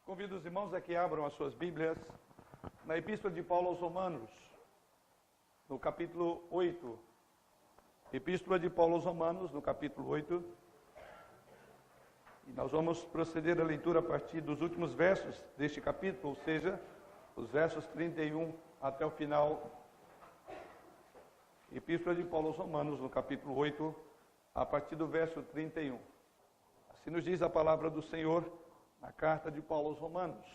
Convido os irmãos a que abram as suas Bíblias na Epístola de Paulo aos Romanos, no capítulo 8. Epístola de Paulo aos Romanos, no capítulo 8. E nós vamos proceder à leitura a partir dos últimos versos deste capítulo, ou seja, os versos 31 até o final. Epístola de Paulo aos Romanos, no capítulo 8, a partir do verso 31. Assim nos diz a palavra do Senhor, na carta de Paulo aos Romanos.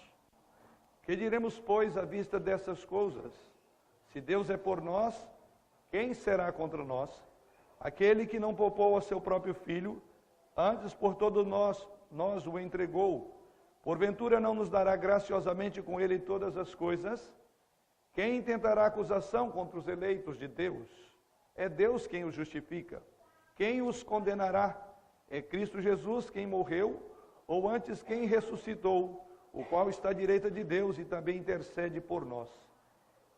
Que diremos, pois, à vista dessas coisas? Se Deus é por nós, quem será contra nós? Aquele que não poupou a seu próprio filho, antes por todos nós o entregou, porventura não nos dará graciosamente com ele todas as coisas? Quem intentará acusação contra os eleitos de Deus? É Deus quem os justifica. Quem os condenará? É Cristo Jesus quem morreu, ou antes quem ressuscitou, o qual está à direita de Deus e também intercede por nós.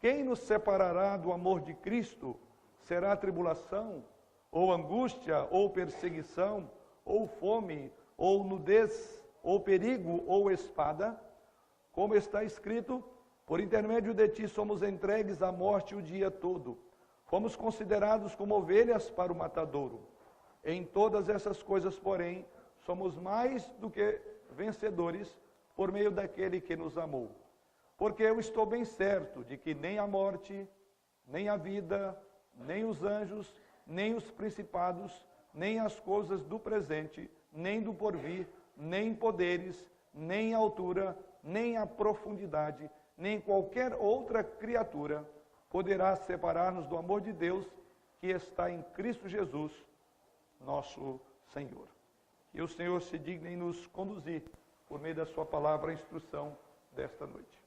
Quem nos separará do amor de Cristo? Será tribulação, ou angústia, ou perseguição, ou fome, ou nudez, ou perigo, ou espada? Como está escrito, por intermédio de ti somos entregues à morte o dia todo. Fomos considerados como ovelhas para o matadouro. Em todas essas coisas, porém, somos mais do que vencedores por meio daquele que nos amou. Porque eu estou bem certo de que nem a morte, nem a vida, nem os anjos, nem os principados, nem as coisas do presente, nem do porvir, nem poderes, nem a altura, nem a profundidade, nem qualquer outra criatura poderá separar-nos do amor de Deus que está em Cristo Jesus, nosso Senhor. Que o Senhor se digne em nos conduzir por meio da sua palavra a instrução desta noite.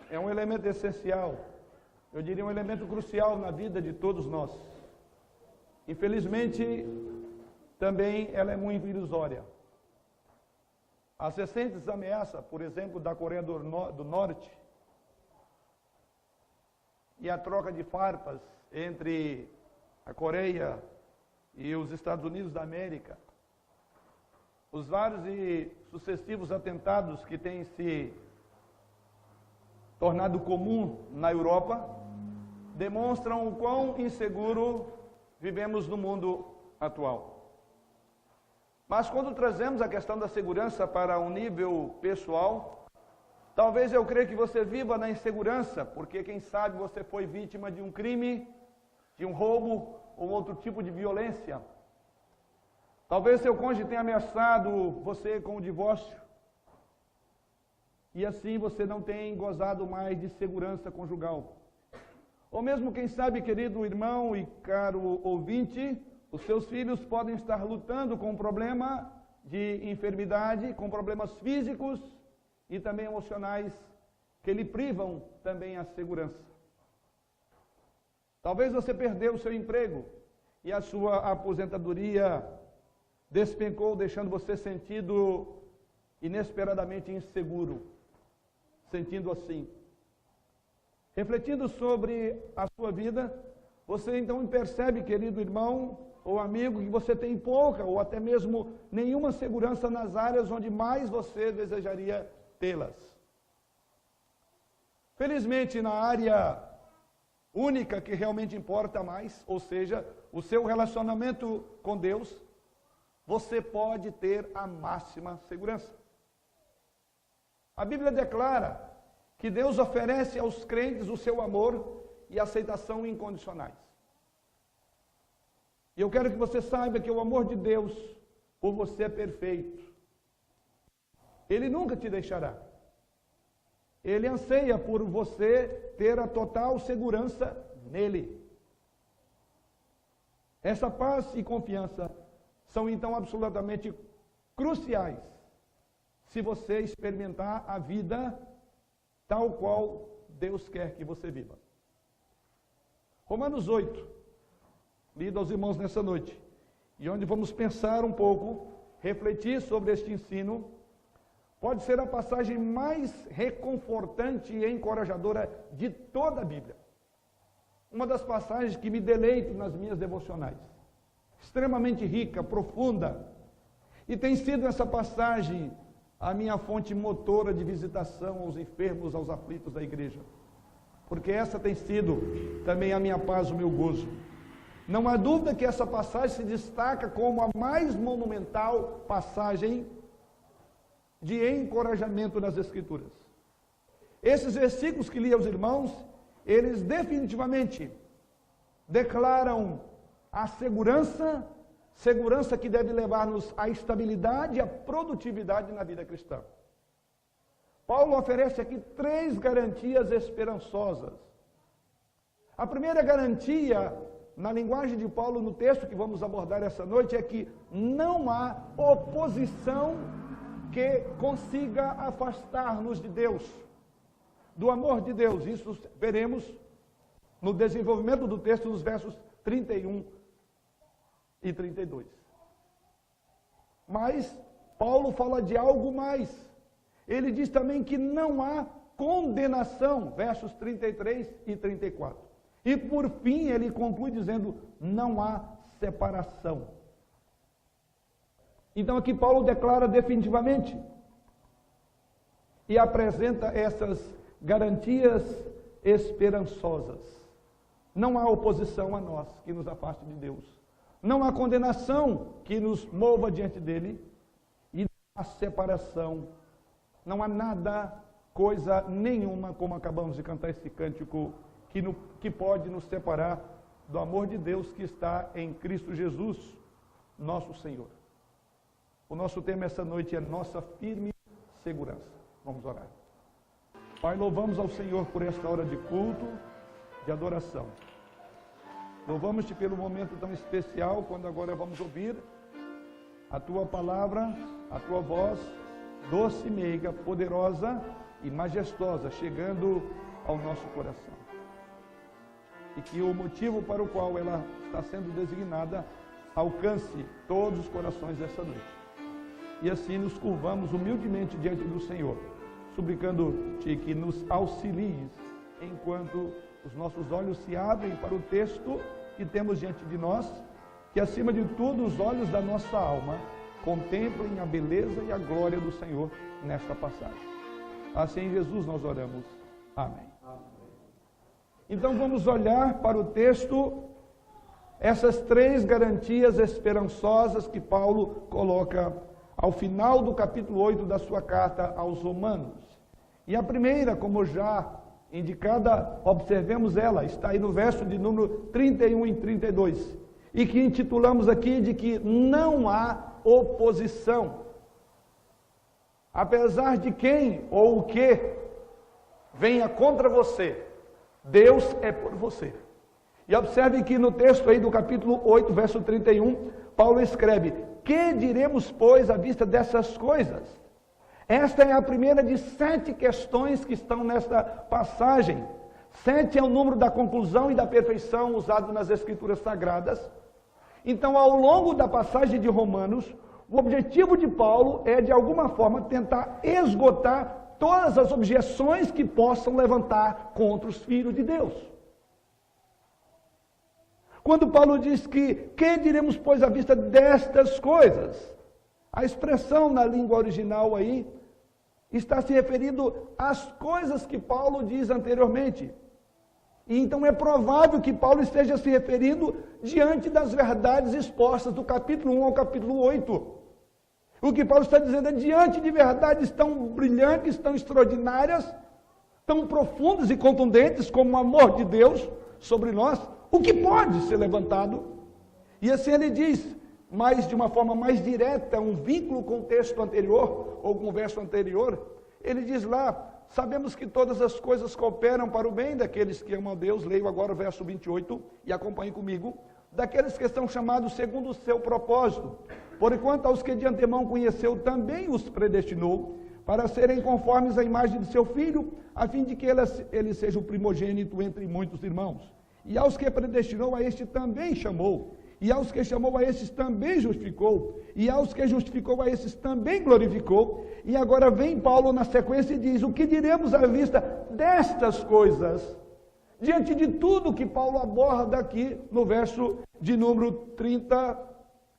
É um elemento essencial, eu diria um elemento crucial na vida de todos nós. Infelizmente, também ela é muito ilusória. As recentes ameaças, por exemplo, da Coreia do Norte e a troca de farpas entre a Coreia e os Estados Unidos da América, os vários e sucessivos atentados que têm se tornado comum na Europa, demonstram o quão inseguro vivemos no mundo atual. Mas quando trazemos a questão da segurança para um nível pessoal, talvez eu creia que você viva na insegurança, porque quem sabe você foi vítima de um crime, de um roubo ou outro tipo de violência. Talvez seu cônjuge tenha ameaçado você com o divórcio, e assim você não tem gozado mais de segurança conjugal. Ou mesmo, quem sabe, querido irmão e caro ouvinte, os seus filhos podem estar lutando com um problema de enfermidade, com problemas físicos e também emocionais, que lhe privam também a segurança. Talvez você perdeu o seu emprego e a sua aposentadoria despencou, deixando você sentido inesperadamente inseguro, sentindo assim. Refletindo sobre a sua vida, você então percebe, querido irmão ou amigo, que você tem pouca ou até mesmo nenhuma segurança nas áreas onde mais você desejaria tê-las. Felizmente, na área única que realmente importa mais, ou seja, o seu relacionamento com Deus, você pode ter a máxima segurança. A Bíblia declara que Deus oferece aos crentes o seu amor e aceitação incondicionais. E eu quero que você saiba que o amor de Deus por você é perfeito. Ele nunca te deixará. Ele anseia por você ter a total segurança nele. Essa paz e confiança são então absolutamente cruciais se você experimentar a vida tal qual Deus quer que você viva. Romanos 8, lido aos irmãos nessa noite, e onde vamos pensar um pouco, refletir sobre este ensino, pode ser a passagem mais reconfortante e encorajadora de toda a Bíblia. Uma das passagens que me deleito nas minhas devocionais. Extremamente rica, profunda, e tem sido essa passagem a minha fonte motora de visitação aos enfermos, aos aflitos da igreja. Porque essa tem sido também a minha paz, o meu gozo. Não há dúvida que essa passagem se destaca como a mais monumental passagem de encorajamento nas Escrituras. Esses versículos que li aos irmãos, eles definitivamente declaram a segurança que deve levar-nos à estabilidade e à produtividade na vida cristã. Paulo oferece aqui 3 garantias esperançosas. A primeira garantia, na linguagem de Paulo, no texto que vamos abordar essa noite, é que não há oposição que consiga afastar-nos de Deus, do amor de Deus. Isso veremos no desenvolvimento do texto, nos versos 31 e 32. Mas Paulo fala de algo mais. Ele diz também que não há condenação, versos 33 e 34. E por fim ele conclui dizendo, não há separação. Então aqui Paulo declara definitivamente e apresenta essas garantias esperançosas. Não há oposição a nós que nos afaste de Deus. Não há condenação que nos mova diante dele, e não há separação, não há nada, coisa nenhuma, como acabamos de cantar esse cântico, que pode nos separar do amor de Deus que está em Cristo Jesus, nosso Senhor. O nosso tema essa noite é nossa firme segurança. Vamos orar. Pai, louvamos ao Senhor por esta hora de culto, de adoração. Louvamos-te pelo momento tão especial, quando agora vamos ouvir a Tua palavra, a Tua voz, doce, meiga, poderosa e majestosa, chegando ao nosso coração. E que o motivo para o qual ela está sendo designada alcance todos os corações dessa noite. E assim nos curvamos humildemente diante do Senhor, suplicando-te que nos auxilies enquanto os nossos olhos se abrem para o texto que temos diante de nós, que acima de tudo os olhos da nossa alma contemplem a beleza e a glória do Senhor nesta passagem. Assim em Jesus nós oramos. Amém. Então vamos olhar para o texto, essas três garantias esperançosas que Paulo coloca ao final do capítulo 8 da sua carta aos Romanos. E a primeira, como já indicada, observemos ela, está aí no verso de número 31 e 32, e que intitulamos aqui de que não há oposição. Apesar de quem ou o que venha contra você, Deus é por você. E observe que no texto aí do capítulo 8, verso 31, Paulo escreve: que diremos, pois, à vista dessas coisas? Esta é a primeira de 7 questões que estão nesta passagem. 7 é o número da conclusão e da perfeição usado nas Escrituras Sagradas. Então, ao longo da passagem de Romanos, o objetivo de Paulo é, de alguma forma, tentar esgotar todas as objeções que possam levantar contra os filhos de Deus. Quando Paulo diz que diremos, pois, à vista destas coisas? A expressão na língua original aí está se referindo às coisas que Paulo diz anteriormente. E então é provável que Paulo esteja se referindo diante das verdades expostas do capítulo 1 ao capítulo 8. O que Paulo está dizendo é diante de verdades tão brilhantes, tão extraordinárias, tão profundas e contundentes como o amor de Deus sobre nós, o que pode ser levantado? E assim ele diz, mas de uma forma mais direta, um vínculo com o texto anterior, ou com o verso anterior, ele diz lá: sabemos que todas as coisas cooperam para o bem daqueles que amam a Deus. Leio agora o verso 28 e acompanhe comigo. Daqueles que estão chamados segundo o seu propósito. Porquanto aos que de antemão conheceu, também os predestinou, para serem conformes à imagem de seu Filho, a fim de que ele seja o primogênito entre muitos irmãos. E aos que predestinou, a este também chamou. E aos que chamou, a estes também justificou. E aos que justificou, a estes também glorificou. E agora vem Paulo na sequência e diz: o que diremos à vista destas coisas? Diante de tudo que Paulo aborda aqui no verso de número 30,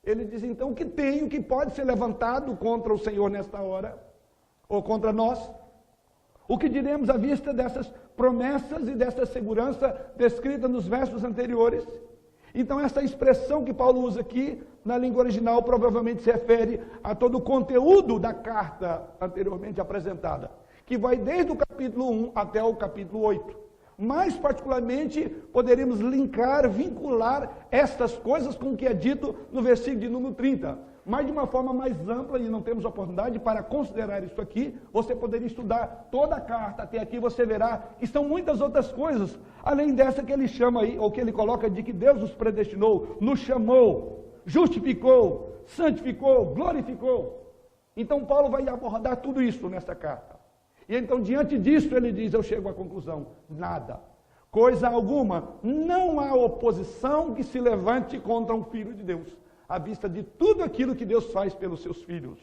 ele diz então: o que tem, o que pode ser levantado contra o Senhor nesta hora? Ou contra nós? O que diremos à vista dessas promessas e dessa segurança descrita nos versos anteriores? Então, essa expressão que Paulo usa aqui, na língua original, provavelmente se refere a todo o conteúdo da carta anteriormente apresentada, que vai desde o capítulo 1 até o capítulo 8. Mais particularmente, poderíamos linkar, vincular estas coisas com o que é dito no versículo de número 30. Mas de uma forma mais ampla, e não temos oportunidade para considerar isso aqui, você poderia estudar toda a carta, até aqui você verá que são muitas outras coisas, além dessa que ele chama aí, ou que ele coloca de que Deus nos predestinou, nos chamou, justificou, santificou, glorificou. Então Paulo vai abordar tudo isso nessa carta. E então diante disso ele diz, eu chego à conclusão, nada, coisa alguma, não há oposição que se levante contra um filho de Deus, à vista de tudo aquilo que Deus faz pelos seus filhos.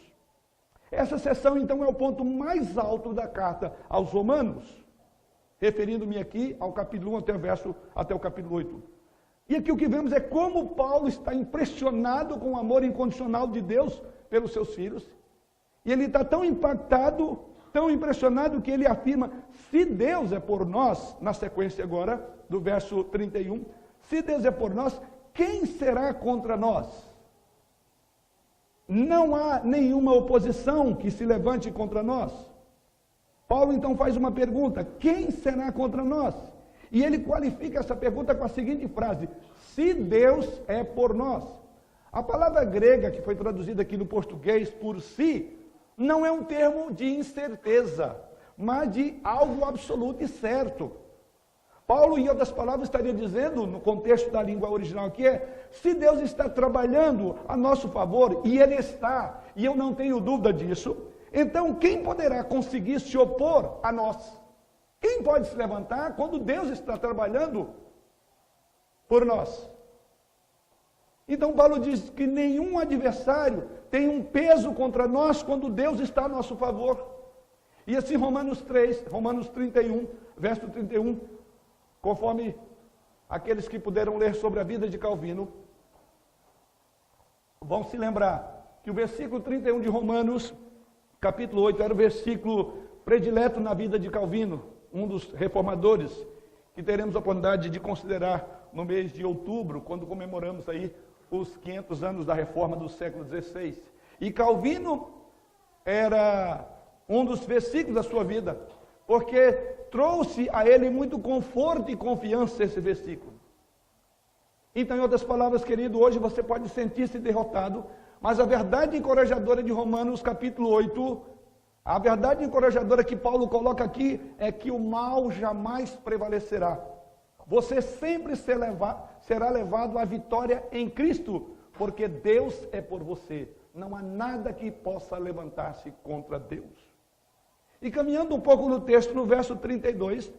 Essa seção, então, é o ponto mais alto da carta aos Romanos, referindo-me aqui ao capítulo 1 até o capítulo 8. E aqui o que vemos é como Paulo está impressionado com o amor incondicional de Deus pelos seus filhos, e ele está tão impactado, tão impressionado, que ele afirma: se Deus é por nós, na sequência agora, do verso 31, se Deus é por nós, quem será contra nós? Não há nenhuma oposição que se levante contra nós. Paulo então faz uma pergunta: quem será contra nós? E ele qualifica essa pergunta com a seguinte frase: se Deus é por nós. A palavra grega que foi traduzida aqui no português por si, não é um termo de incerteza, mas de algo absoluto e certo. Paulo, em outras palavras, estaria dizendo, no contexto da língua original aqui, se Deus está trabalhando a nosso favor, e Ele está, e eu não tenho dúvida disso, então quem poderá conseguir se opor a nós? Quem pode se levantar quando Deus está trabalhando por nós? Então Paulo diz que nenhum adversário tem um peso contra nós quando Deus está a nosso favor. E assim Romanos 31, verso 31, conforme aqueles que puderam ler sobre a vida de Calvino, vão se lembrar que o versículo 31 de Romanos, capítulo 8, era o versículo predileto na vida de Calvino, um dos reformadores, que teremos a oportunidade de considerar no mês de outubro, quando comemoramos aí os 500 anos da reforma do século XVI. E Calvino era um dos versículos da sua vida, porque trouxe a ele muito conforto e confiança esse versículo. Então, em outras palavras, querido, hoje você pode sentir-se derrotado, mas a verdade encorajadora de Romanos capítulo 8, a verdade encorajadora que Paulo coloca aqui é que o mal jamais prevalecerá. Você sempre será levado à vitória em Cristo, porque Deus é por você. Não há nada que possa levantar-se contra Deus. E caminhando um pouco no texto, no verso 32,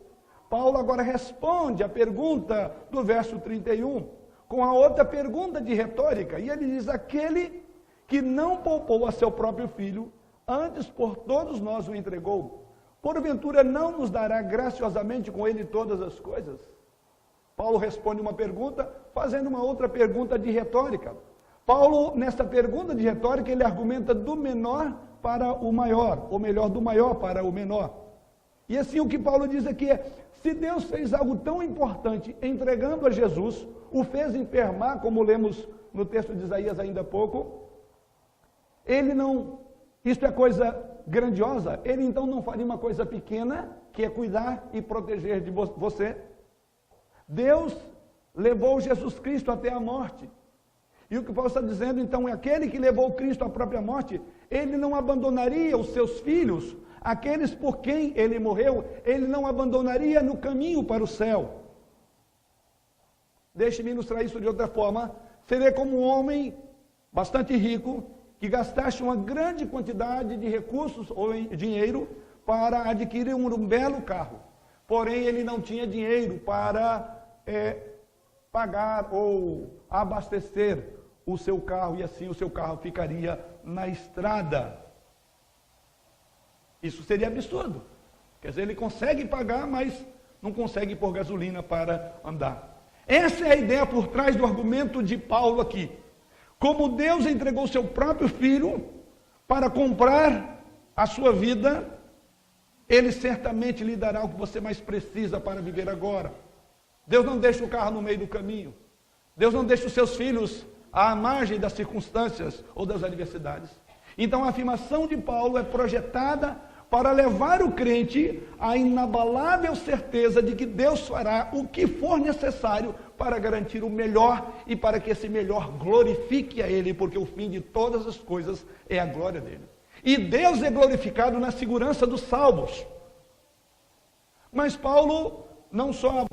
Paulo agora responde a pergunta do verso 31, com a outra pergunta de retórica. E ele diz: aquele que não poupou a seu próprio filho, antes por todos nós o entregou, porventura não nos dará graciosamente com ele todas as coisas? Paulo responde uma pergunta, fazendo uma outra pergunta de retórica. Paulo, nessa pergunta de retórica, ele argumenta do menor para o maior, ou melhor, do maior para o menor. E assim o que Paulo diz aqui é: se Deus fez algo tão importante entregando a Jesus, o fez enfermar, como lemos no texto de Isaías ainda há pouco, ele não, isto é coisa grandiosa, ele então não faria uma coisa pequena, que é cuidar e proteger de você? Deus levou Jesus Cristo até a morte. E o que Paulo está dizendo, então, é aquele que levou Cristo à própria morte, ele não abandonaria os seus filhos, aqueles por quem ele morreu, ele não abandonaria no caminho para o céu. Deixe-me ilustrar isso de outra forma. Seria como um homem bastante rico, que gastasse uma grande quantidade de recursos ou dinheiro para adquirir um belo carro. Porém, ele não tinha dinheiro para pagar ou abastecer o seu carro, e assim o seu carro ficaria na estrada. Isso seria absurdo. Quer dizer, ele consegue pagar, mas não consegue pôr gasolina para andar. Essa é a ideia por trás do argumento de Paulo aqui. Como Deus entregou seu próprio filho para comprar a sua vida, ele certamente lhe dará o que você mais precisa para viver agora. Deus não deixa o carro no meio do caminho. Deus não deixa os seus filhos à margem das circunstâncias ou das adversidades. Então a afirmação de Paulo é projetada para levar o crente à inabalável certeza de que Deus fará o que for necessário para garantir o melhor e para que esse melhor glorifique a Ele, porque o fim de todas as coisas é a glória dele. E Deus é glorificado na segurança dos salvos. Mas Paulo não só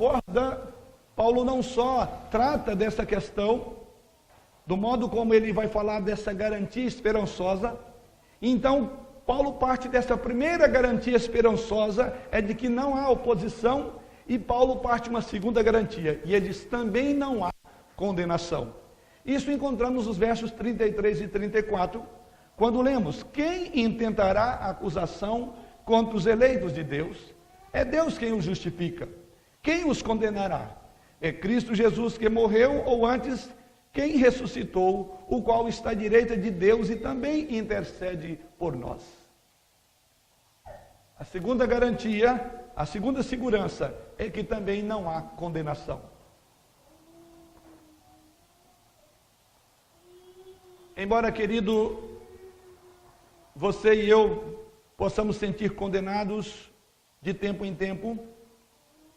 trata dessa questão, do modo como ele vai falar dessa garantia esperançosa. Então, Paulo parte dessa primeira garantia esperançosa, é de que não há oposição, e Paulo parte uma segunda garantia, e ele diz: também não há condenação. Isso encontramos nos versos 33 e 34, quando lemos: quem intentará acusação contra os eleitos de Deus? É Deus quem os justifica. Quem os condenará? É Cristo Jesus que morreu, ou antes, quem ressuscitou, o qual está à direita de Deus e também intercede por nós. A segunda garantia, a segunda segurança, é que também não há condenação. Embora, querido, você e eu possamos sentir condenados de tempo em tempo,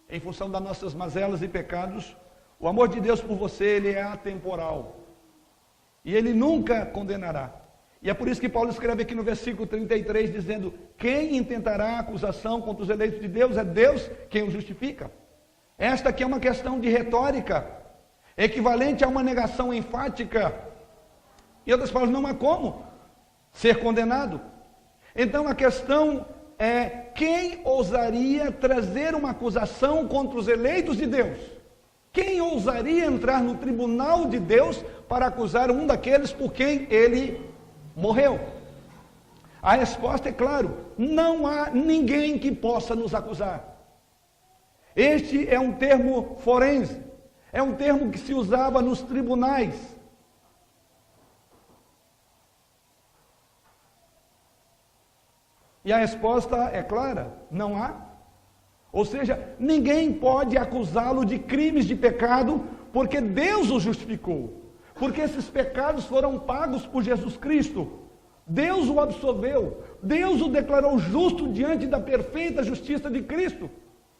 em função das nossas mazelas e pecados, o amor de Deus por você, ele é atemporal. E ele nunca condenará. E é por isso que Paulo escreve aqui no versículo 33, dizendo: quem intentará acusação contra os eleitos de Deus? É Deus quem os justifica. Esta aqui é uma questão de retórica, equivalente a uma negação enfática. Em outras palavras, não há como ser condenado. Então a questão é: quem ousaria trazer uma acusação contra os eleitos de Deus? Quem ousaria entrar no tribunal de Deus para acusar um daqueles por quem ele morreu? A resposta é claro: não há ninguém que possa nos acusar. Este é um termo forense, é um termo que se usava nos tribunais. E a resposta é clara: não há. Ou seja, ninguém pode acusá-lo de crimes de pecado, porque Deus o justificou. Porque esses pecados foram pagos por Jesus Cristo. Deus o absolveu. Deus o declarou justo diante da perfeita justiça de Cristo.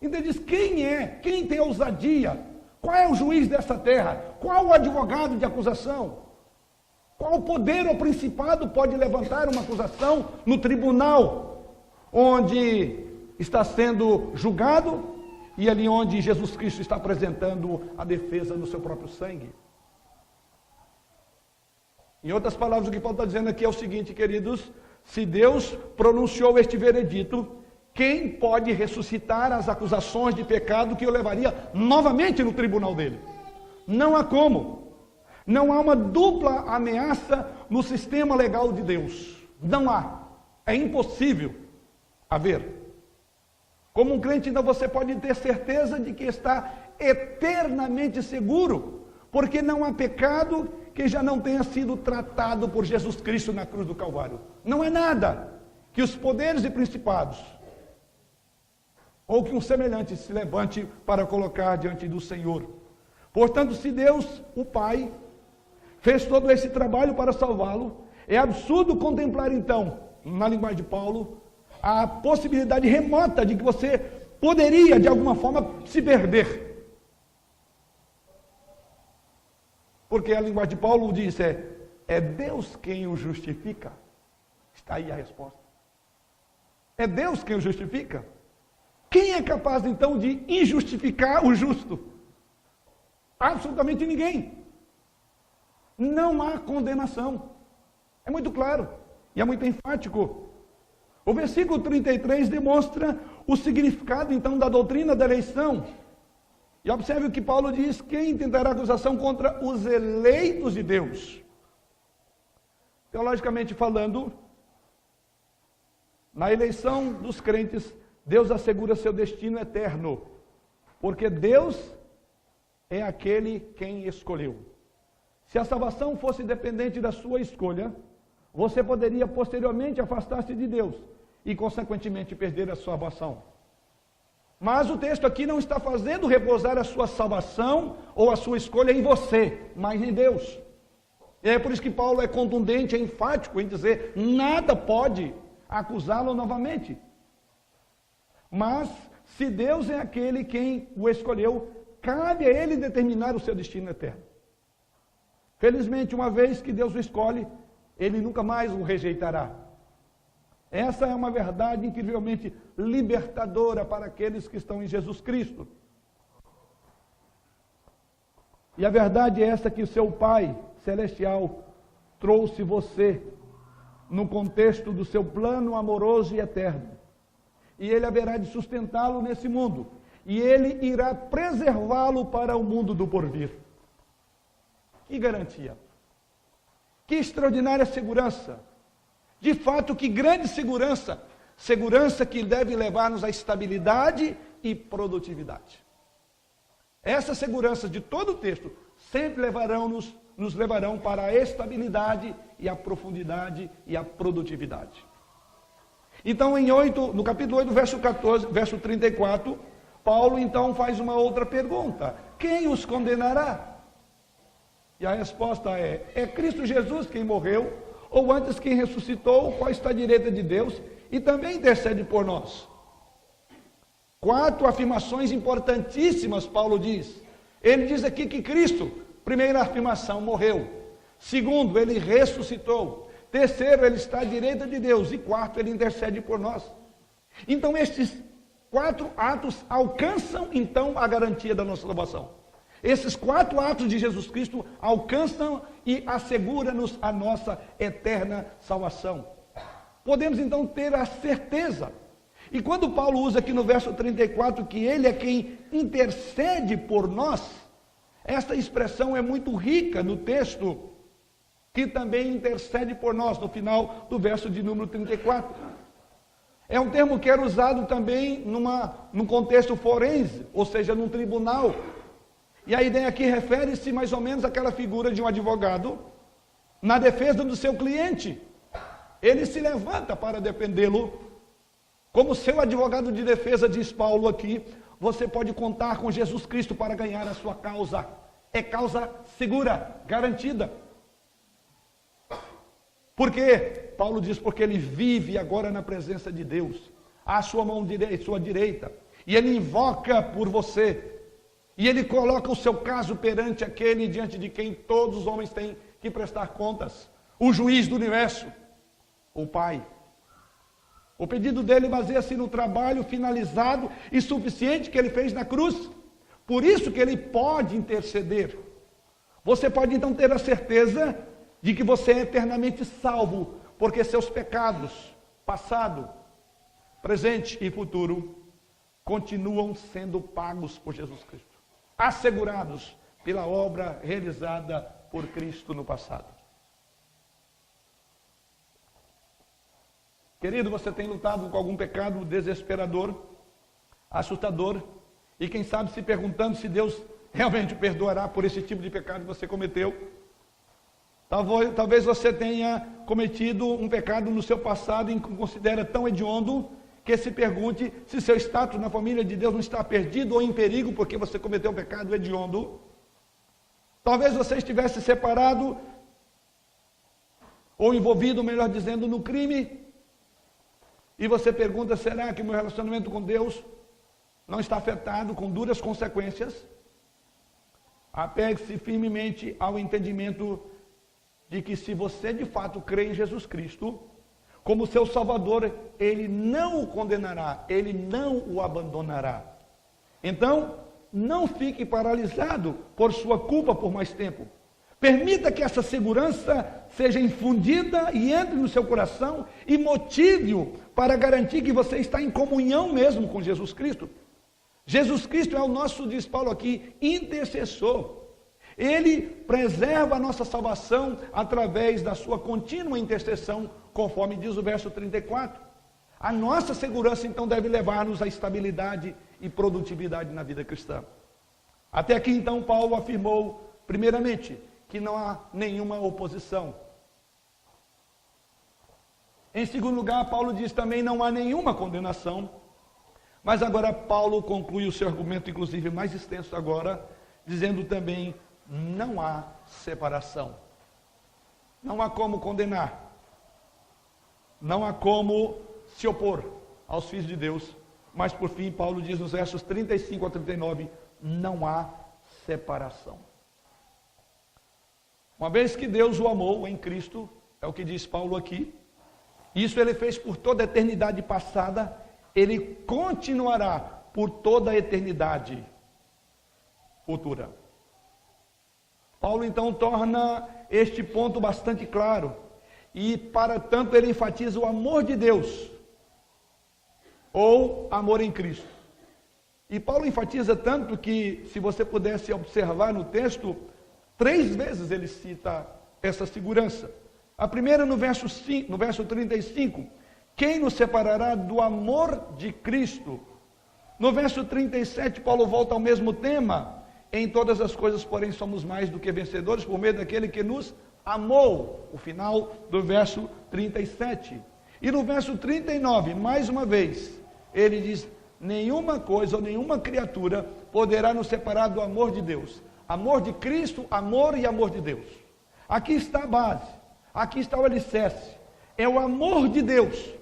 Então diz, quem tem ousadia? Qual é o juiz dessa terra? Qual o advogado de acusação? Qual o poder ou principado pode levantar uma acusação no tribunal, onde está sendo julgado e ali onde Jesus Cristo está apresentando a defesa no seu próprio sangue? Em outras palavras, o que Paulo está dizendo aqui é o seguinte, queridos: se Deus pronunciou este veredito, quem pode ressuscitar as acusações de pecado que o levaria novamente no tribunal dele? Não há como. Não há uma dupla ameaça no sistema legal de Deus. Não há. É impossível haver. Como um crente, então, você pode ter certeza de que está eternamente seguro, porque não há pecado que já não tenha sido tratado por Jesus Cristo na cruz do Calvário. Não é nada que os poderes e principados, ou que um semelhante se levante para colocar diante do Senhor. Portanto, se Deus, o Pai, fez todo esse trabalho para salvá-lo, é absurdo contemplar então, na linguagem de Paulo, a possibilidade remota de que você poderia, de alguma forma, se perder. Porque a linguagem de Paulo diz, é Deus quem o justifica. Está aí a resposta. É Deus quem o justifica. Quem é capaz, então, de injustificar o justo? Absolutamente ninguém. Não há condenação. É muito claro e é muito enfático. O versículo 33 demonstra o significado, então, da doutrina da eleição. E observe o que Paulo diz: quem tentará acusação contra os eleitos de Deus? Teologicamente falando, na eleição dos crentes, Deus assegura seu destino eterno, porque Deus é aquele quem escolheu. Se a salvação fosse dependente da sua escolha, você poderia posteriormente afastar-se de Deus e, consequentemente, perder a sua salvação. Mas o texto aqui não está fazendo repousar a sua salvação ou a sua escolha em você, mas em Deus. E é por isso que Paulo é contundente, é enfático em dizer, nada pode acusá-lo novamente. Mas, se Deus é aquele quem o escolheu, cabe a ele determinar o seu destino eterno. Felizmente, uma vez que Deus o escolhe, ele nunca mais o rejeitará. Essa é uma verdade incrivelmente libertadora para aqueles que estão em Jesus Cristo. E a verdade é essa, que o seu Pai Celestial trouxe você no contexto do seu plano amoroso e eterno. E Ele haverá de sustentá-lo nesse mundo. E Ele irá preservá-lo para o mundo do porvir. Que garantia! Que extraordinária segurança! De fato, que grande segurança! Segurança que deve levar-nos à estabilidade e produtividade. Essa segurança de todo o texto sempre nos levarão para a estabilidade e a profundidade e a produtividade. Então, no capítulo 8, verso 34, Paulo então faz uma outra pergunta: quem os condenará? E a resposta é Cristo Jesus quem morreu, ou antes quem ressuscitou, qual está à direita de Deus, e também intercede por nós. 4 afirmações importantíssimas, Paulo diz. Ele diz aqui que Cristo, primeira afirmação, morreu. Segundo, ele ressuscitou. Terceiro, ele está à direita de Deus. E quarto, ele intercede por nós. Então, estes 4 atos alcançam, então, a garantia da nossa salvação. Esses 4 atos de Jesus Cristo alcançam e asseguram-nos a nossa eterna salvação. Podemos, então, ter a certeza. E quando Paulo usa aqui no verso 34 que ele é quem intercede por nós, esta expressão é muito rica no texto, que também intercede por nós, no final do verso de número 34. É um termo que era usado também num contexto forense, ou seja, num tribunal. E a ideia aqui refere-se mais ou menos àquela figura de um advogado na defesa do seu cliente. Ele se levanta para defendê-lo Como seu advogado de defesa, diz Paulo aqui, você pode contar com Jesus Cristo para ganhar a sua causa. É causa segura, garantida. Por quê? Paulo diz, porque ele vive agora na presença de Deus, à sua mão direita, sua direita, e ele invoca por você, e ele coloca o seu caso perante aquele diante de quem todos os homens têm que prestar contas, o juiz do universo, o Pai. O pedido dele baseia-se no trabalho finalizado e suficiente que ele fez na cruz. Por isso que ele pode interceder. Você pode então ter a certeza de que você é eternamente salvo, porque seus pecados, passado, presente e futuro, continuam sendo pagos por Jesus Cristo, assegurados pela obra realizada por Cristo no passado. Querido, você tem lutado com algum pecado desesperador, assustador, e quem sabe se perguntando se Deus realmente o perdoará por esse tipo de pecado que você cometeu. Talvez você tenha cometido um pecado no seu passado em que considera tão hediondo que se pergunte se seu status na família de Deus não está perdido ou em perigo porque você cometeu um pecado hediondo. Talvez você estivesse separado ou envolvido, melhor dizendo, no crime. E você pergunta, será que meu relacionamento com Deus não está afetado com duras consequências? Apegue-se firmemente ao entendimento de que se você de fato crê em Jesus Cristo como seu Salvador, Ele não o condenará, Ele não o abandonará. Então, não fique paralisado por sua culpa por mais tempo. Permita que essa segurança seja infundida e entre no seu coração e motive-o para garantir que você está em comunhão mesmo com Jesus Cristo. Jesus Cristo é o nosso, diz Paulo aqui, intercessor. Ele preserva a nossa salvação através da sua contínua intercessão, conforme diz o verso 34. A nossa segurança, então, deve levar-nos à estabilidade e produtividade na vida cristã. Até aqui, então, Paulo afirmou, primeiramente, que não há nenhuma oposição. Em segundo lugar, Paulo diz também não há nenhuma condenação. Mas agora Paulo conclui o seu argumento, inclusive mais extenso agora, dizendo também não há separação. Não há como condenar. Não há como se opor aos filhos de Deus. Mas por fim, Paulo diz nos versos 35 a 39, não há separação. Uma vez que Deus o amou em Cristo, é o que diz Paulo aqui, isso ele fez por toda a eternidade passada, ele continuará por toda a eternidade futura. Paulo então torna este ponto bastante claro, e para tanto ele enfatiza o amor de Deus, ou amor em Cristo. E Paulo enfatiza tanto que, se você pudesse observar no texto, 3 vezes ele cita essa segurança. A primeira no verso 35, quem nos separará do amor de Cristo? No verso 37, Paulo volta ao mesmo tema, em todas as coisas, porém, somos mais do que vencedores, por meio daquele que nos amou, o final do verso 37. E no verso 39, mais uma vez, ele diz, nenhuma coisa ou nenhuma criatura poderá nos separar do amor de Deus. Amor de Cristo, amor e amor de Deus. Aqui está a base, aqui está o alicerce. É o amor de Deus.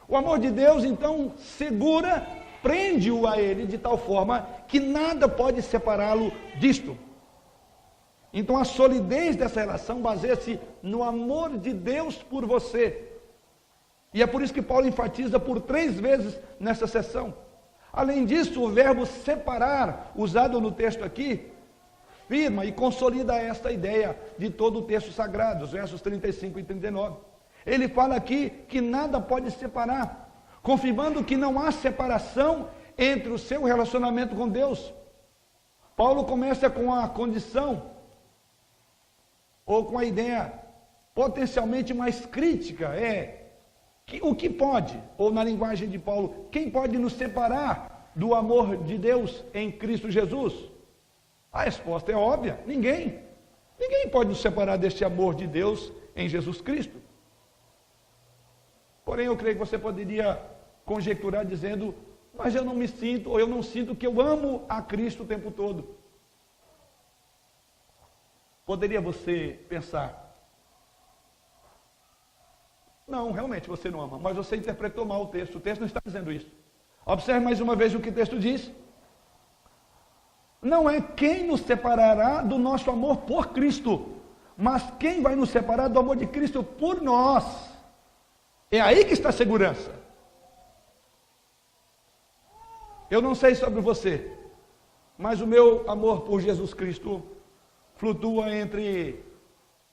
O amor de Deus, então, segura, prende-o a ele de tal forma que nada pode separá-lo disto. Então, a solidez dessa relação baseia-se no amor de Deus por você. E é por isso que Paulo enfatiza por 3 vezes nessa sessão. Além disso, o verbo separar, usado no texto aqui, firma e consolida esta ideia de todo o texto sagrado, os versos 35 e 39. Ele fala aqui que nada pode separar, confirmando que não há separação entre o seu relacionamento com Deus. Paulo começa com a condição, ou com a ideia potencialmente mais crítica, o que pode, ou na linguagem de Paulo, quem pode nos separar do amor de Deus em Cristo Jesus? A resposta é óbvia, ninguém. Ninguém pode nos separar deste amor de Deus em Jesus Cristo. Porém, eu creio que você poderia conjecturar dizendo, mas eu não me sinto, ou eu não sinto que eu amo a Cristo o tempo todo. Poderia você pensar, não, realmente você não ama, mas você interpretou mal o texto não está dizendo isso. Observe mais uma vez o que o texto diz. Não é quem nos separará do nosso amor por Cristo, mas quem vai nos separar do amor de Cristo por nós. É aí que está a segurança. Eu não sei sobre você, mas o meu amor por Jesus Cristo flutua entre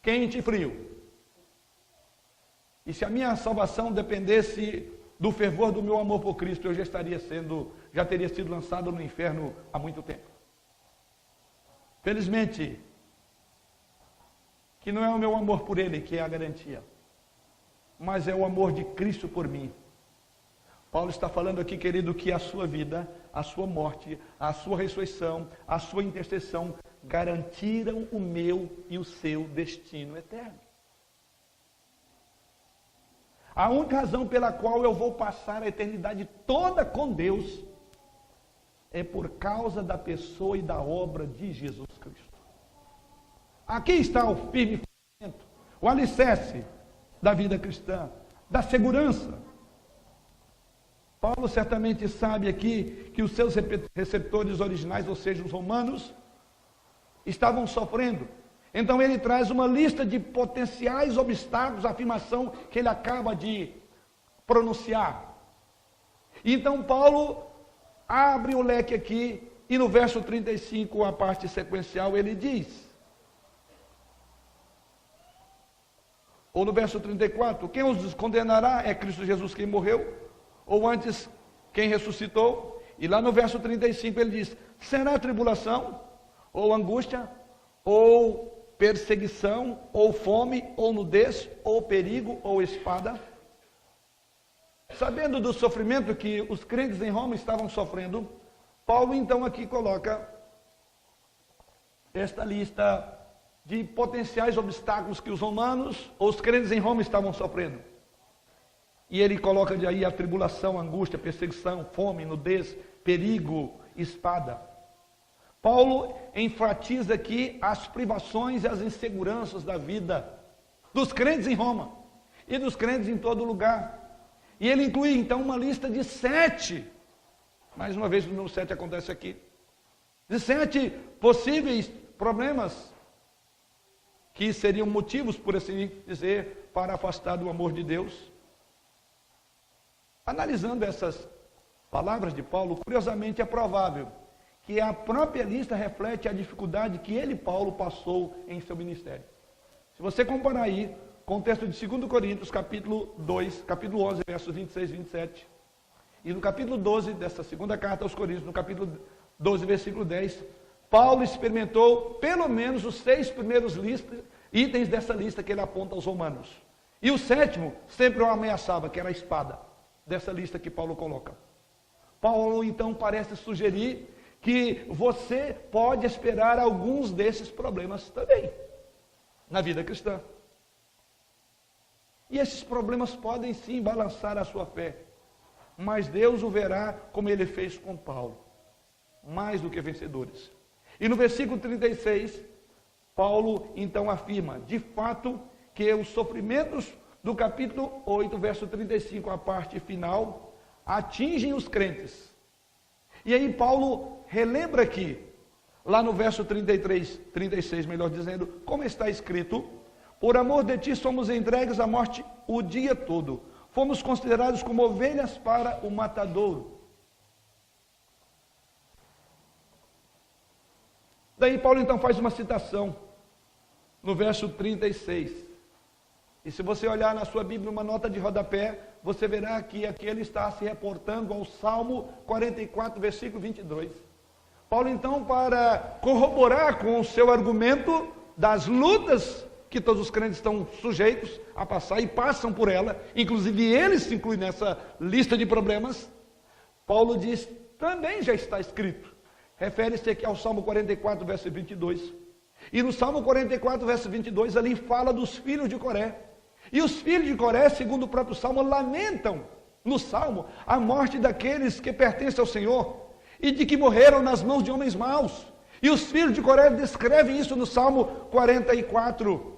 quente e frio. E se a minha salvação dependesse do fervor do meu amor por Cristo, eu já teria sido lançado no inferno há muito tempo. Felizmente, que não é o meu amor por Ele que é a garantia, mas é o amor de Cristo por mim. Paulo está falando aqui, querido, que a sua vida, a sua morte, a sua ressurreição, a sua intercessão garantiram o meu e o seu destino eterno. A única razão pela qual eu vou passar a eternidade toda com Deus é por causa da pessoa e da obra de Jesus Cristo. Aqui está o firme fundamento, o alicerce da vida cristã, da segurança. Paulo certamente sabe aqui que os seus receptores originais, ou seja, os romanos, estavam sofrendo. Então ele traz uma lista de potenciais obstáculos à afirmação que ele acaba de pronunciar. Então Paulo abre o leque aqui e no verso 35, a parte sequencial, ele diz, ou no verso 34, quem os condenará é Cristo Jesus quem morreu, ou antes quem ressuscitou. E lá no verso 35 ele diz, será tribulação, ou angústia, ou perseguição, ou fome, ou nudez, ou perigo, ou espada. Sabendo do sofrimento que os crentes em Roma estavam sofrendo, Paulo então aqui coloca esta lista de potenciais obstáculos que os romanos, ou os crentes em Roma estavam sofrendo. E ele coloca de aí a tribulação, angústia, perseguição, fome, nudez, perigo, espada. Paulo enfatiza aqui as privações e as inseguranças da vida dos crentes em Roma e dos crentes em todo lugar. E ele inclui então uma lista de 7, mais uma vez o número 7 acontece aqui, de 7 possíveis problemas que seriam motivos, por assim dizer, para afastar do amor de Deus. Analisando essas palavras de Paulo, curiosamente é provável que a própria lista reflete a dificuldade que ele, Paulo, passou em seu ministério. Se você comparar aí com o texto de 2 Coríntios, capítulo 11, versos 26 e 27, e no capítulo 12 dessa segunda carta aos Coríntios, no capítulo 12, versículo 10, Paulo experimentou pelo menos os 6 primeiros itens dessa lista que ele aponta aos romanos. E o 7º sempre o ameaçava, que era a espada, dessa lista que Paulo coloca. Paulo então parece sugerir que você pode esperar alguns desses problemas também na vida cristã. E esses problemas podem sim balançar a sua fé, mas Deus o verá como ele fez com Paulo, mais do que vencedores. E no versículo 36, Paulo então afirma, de fato, que os sofrimentos do capítulo 8, verso 35, a parte final, atingem os crentes. E aí Paulo relembra aqui, lá no verso 36, melhor dizendo, como está escrito, por amor de ti somos entregues à morte o dia todo, fomos considerados como ovelhas para o matadouro. Daí Paulo então faz uma citação, no verso 36, e se você olhar na sua Bíblia uma nota de rodapé, você verá que aqui ele está se reportando ao Salmo 44, versículo 22. Paulo então, para corroborar com o seu argumento das lutas que todos os crentes estão sujeitos a passar e passam por ela, inclusive eles se incluem nessa lista de problemas, Paulo diz, também já está escrito. Refere-se aqui ao Salmo 44, verso 22. E no Salmo 44, verso 22, ali fala dos filhos de Coré. E os filhos de Coré, segundo o próprio Salmo, lamentam no Salmo a morte daqueles que pertencem ao Senhor e de que morreram nas mãos de homens maus. E os filhos de Coré descrevem isso no Salmo 44.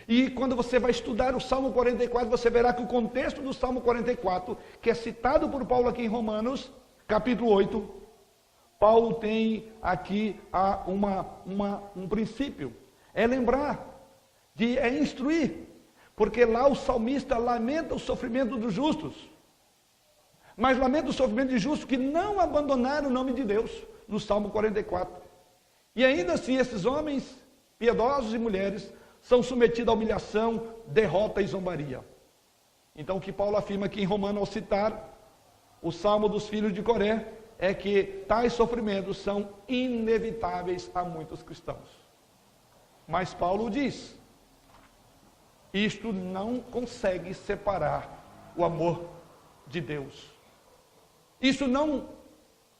E quando você vai estudar o Salmo 44, você verá que o contexto do Salmo 44, que é citado por Paulo aqui em Romanos, capítulo 8, Paulo tem aqui um princípio, é lembrar, é instruir, porque lá o salmista lamenta o sofrimento dos justos, mas lamenta o sofrimento de justos que não abandonaram o nome de Deus, no Salmo 44. E ainda assim esses homens piedosos e mulheres são submetidos à humilhação, derrota e zombaria. Então o que Paulo afirma aqui em Romanos ao citar o Salmo dos filhos de Coré é que tais sofrimentos são inevitáveis a muitos cristãos. Mas Paulo diz, isto não consegue separar o amor de Deus. Isso não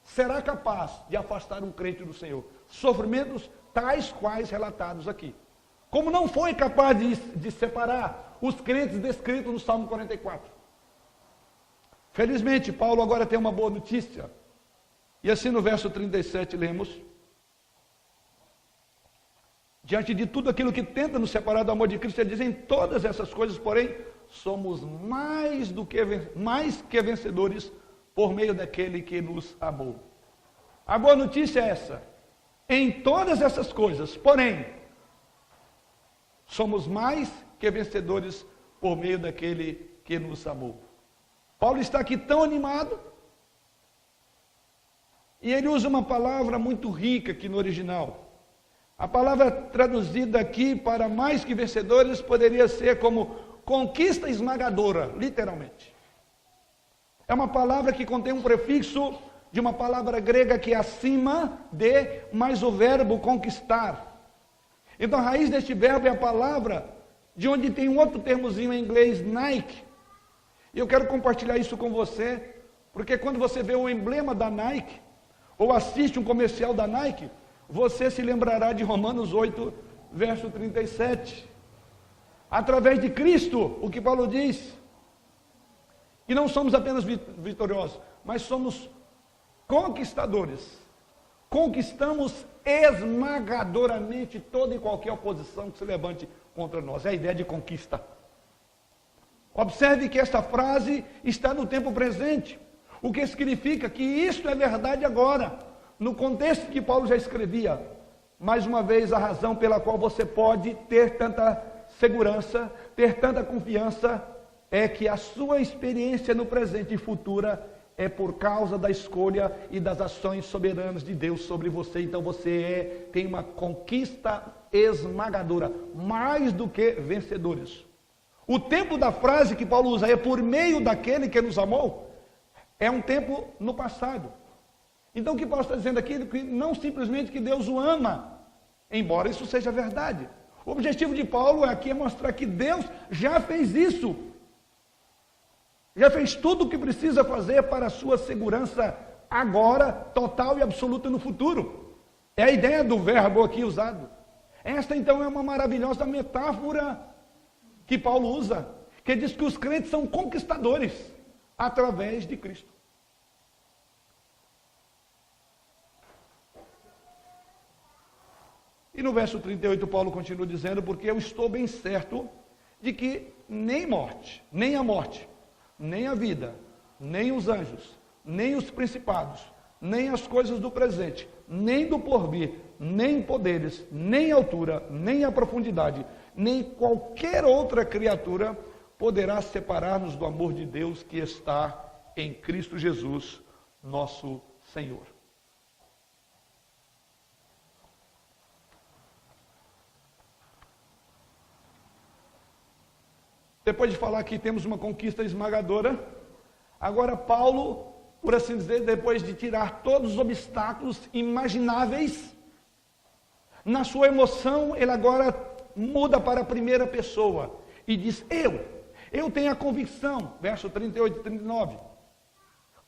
será capaz de afastar um crente do Senhor. Sofrimentos tais quais relatados aqui. Como não foi capaz de separar os crentes descritos no Salmo 44. Felizmente, Paulo agora tem uma boa notícia. E assim no verso 37 lemos: diante de tudo aquilo que tenta nos separar do amor de Cristo, ele diz: em todas essas coisas, porém, somos mais que vencedores por meio daquele que nos amou. A boa notícia é essa: em todas essas coisas, porém, somos mais que vencedores por meio daquele que nos amou. Paulo está aqui tão animado, e ele usa uma palavra muito rica aqui no original. A palavra traduzida aqui para mais que vencedores poderia ser como conquista esmagadora, literalmente. É uma palavra que contém um prefixo de uma palavra grega que é acima de, mais o verbo conquistar. Então a raiz deste verbo é a palavra de onde tem um outro termozinho em inglês, Nike. E eu quero compartilhar isso com você, porque quando você vê o emblema da Nike, ou assiste um comercial da Nike, você se lembrará de Romanos 8, verso 37. Através de Cristo, o que Paulo diz, que não somos apenas vitoriosos, mas somos conquistadores. Conquistamos esmagadoramente toda e qualquer oposição que se levante contra nós. É a ideia de conquista. Observe que esta frase está no tempo presente, o que significa que isto é verdade agora, no contexto que Paulo já escrevia. Mais uma vez, a razão pela qual você pode ter tanta segurança, ter tanta confiança, é que a sua experiência no presente e futura é por causa da escolha e das ações soberanas de Deus sobre você. Então você tem uma conquista esmagadora, mais do que vencedores. O tempo da frase que Paulo usa é por meio daquele que nos amou, é um tempo no passado. Então o que Paulo está dizendo aqui é que não simplesmente que Deus o ama, embora isso seja verdade. O objetivo de Paulo aqui é mostrar que Deus já fez isso. Já fez tudo o que precisa fazer para a sua segurança agora, total e absoluta no futuro. É a ideia do verbo aqui usado. Esta então é uma maravilhosa metáfora que Paulo usa, que diz que os crentes são conquistadores através de Cristo. E no verso 38 Paulo continua dizendo: porque eu estou bem certo de que nem morte, nem a morte, nem a vida, nem os anjos, nem os principados, nem as coisas do presente, nem do porvir, nem poderes, nem altura, nem a profundidade, nem qualquer outra criatura poderá separar-nos do amor de Deus que está em Cristo Jesus, nosso Senhor. Depois de falar que temos uma conquista esmagadora, agora Paulo, por assim dizer, depois de tirar todos os obstáculos imagináveis, na sua emoção, ele agora muda para a primeira pessoa e diz: eu tenho a convicção, verso 38 e 39.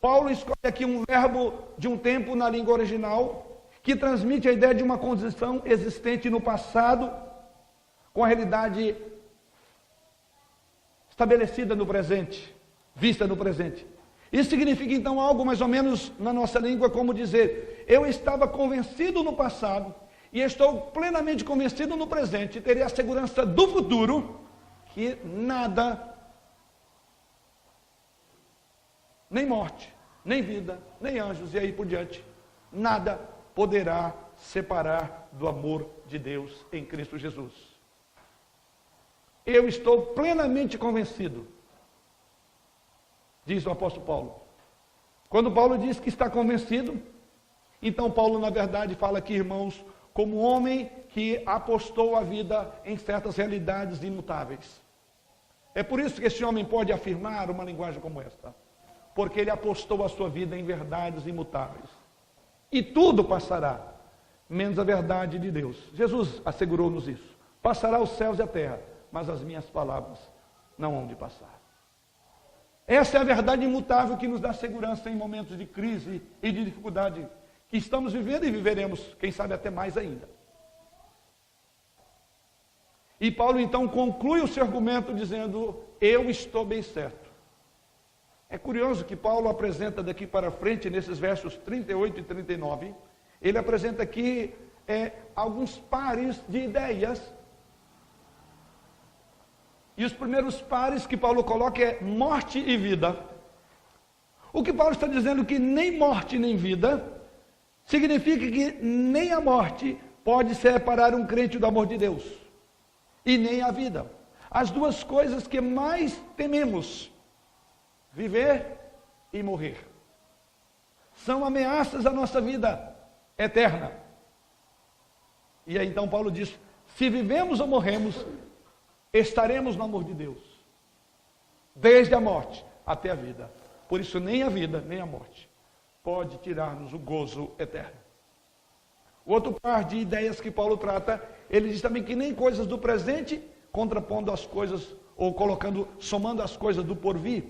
Paulo escolhe aqui um verbo de um tempo na língua original, que transmite a ideia de uma condição existente no passado, com a realidade estabelecida no presente. vista no presente. Isso significa então algo mais ou menos na nossa língua como dizer: eu estava convencido no passado e estou plenamente convencido no presente, e terei a segurança do futuro que nada, nem morte, nem vida, nem anjos, e aí por diante, nada poderá separar do amor de Deus em Cristo Jesus. Eu estou plenamente convencido, diz o apóstolo Paulo. Quando Paulo diz que está convencido, então Paulo na verdade fala aqui, irmãos, como homem que apostou a vida em certas realidades imutáveis. É por isso que esse homem pode afirmar uma linguagem como esta, porque ele apostou a sua vida em verdades imutáveis. E tudo passará, menos a verdade de Deus. Jesus assegurou-nos isso. Passará os céus e a terra, mas as minhas palavras não hão de passar. Essa é a verdade imutável que nos dá segurança em momentos de crise e de dificuldade que estamos vivendo e viveremos, quem sabe até mais ainda. E Paulo então conclui o seu argumento dizendo: eu estou bem certo. É curioso que Paulo apresenta daqui para frente, nesses versos 38 e 39, ele apresenta aqui alguns pares de ideias. E os primeiros pares que Paulo coloca é morte e vida. O que Paulo está dizendo que nem morte nem vida, significa que nem a morte pode separar um crente do amor de Deus, e nem a vida. As duas coisas que mais tememos, viver e morrer, são ameaças à nossa vida eterna. E aí então Paulo diz: se vivemos ou morremos, estaremos no amor de Deus, desde a morte até a vida. Por isso nem a vida, nem a morte pode tirar-nos o gozo eterno. O outro par de ideias que Paulo trata, ele diz também que nem coisas do presente, contrapondo as coisas, ou somando as coisas do porvir.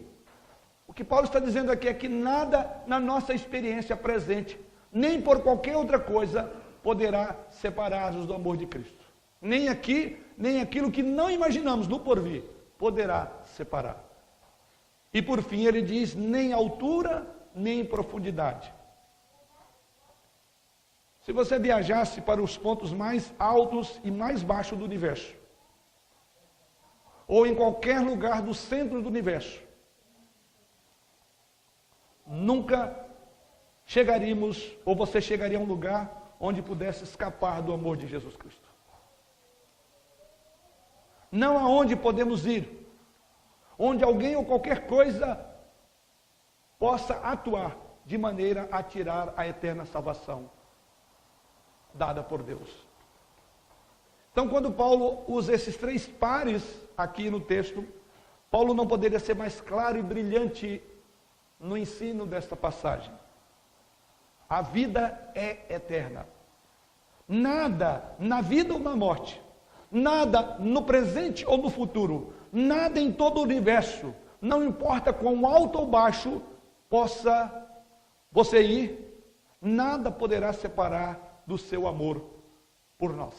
O que Paulo está dizendo aqui é que nada na nossa experiência presente, nem por qualquer outra coisa, poderá separar-nos do amor de Cristo. Nem aqui, nem aquilo que não imaginamos no porvir, poderá separar. E por fim ele diz: nem altura, nem profundidade. Se você viajasse para os pontos mais altos e mais baixos do universo, ou em qualquer lugar do centro do universo, nunca chegaríamos, ou você chegaria a um lugar onde pudesse escapar do amor de Jesus Cristo. Não aonde podemos ir, onde alguém ou qualquer coisa possa atuar de maneira a tirar a eterna salvação dada por Deus. Então, quando Paulo usa esses três pares aqui no texto, Paulo não poderia ser mais claro e brilhante no ensino desta passagem. A vida é eterna. Nada na vida ou na morte, nada no presente ou no futuro, nada em todo o universo, não importa quão alto ou baixo possa você ir, nada poderá separar do seu amor por nós,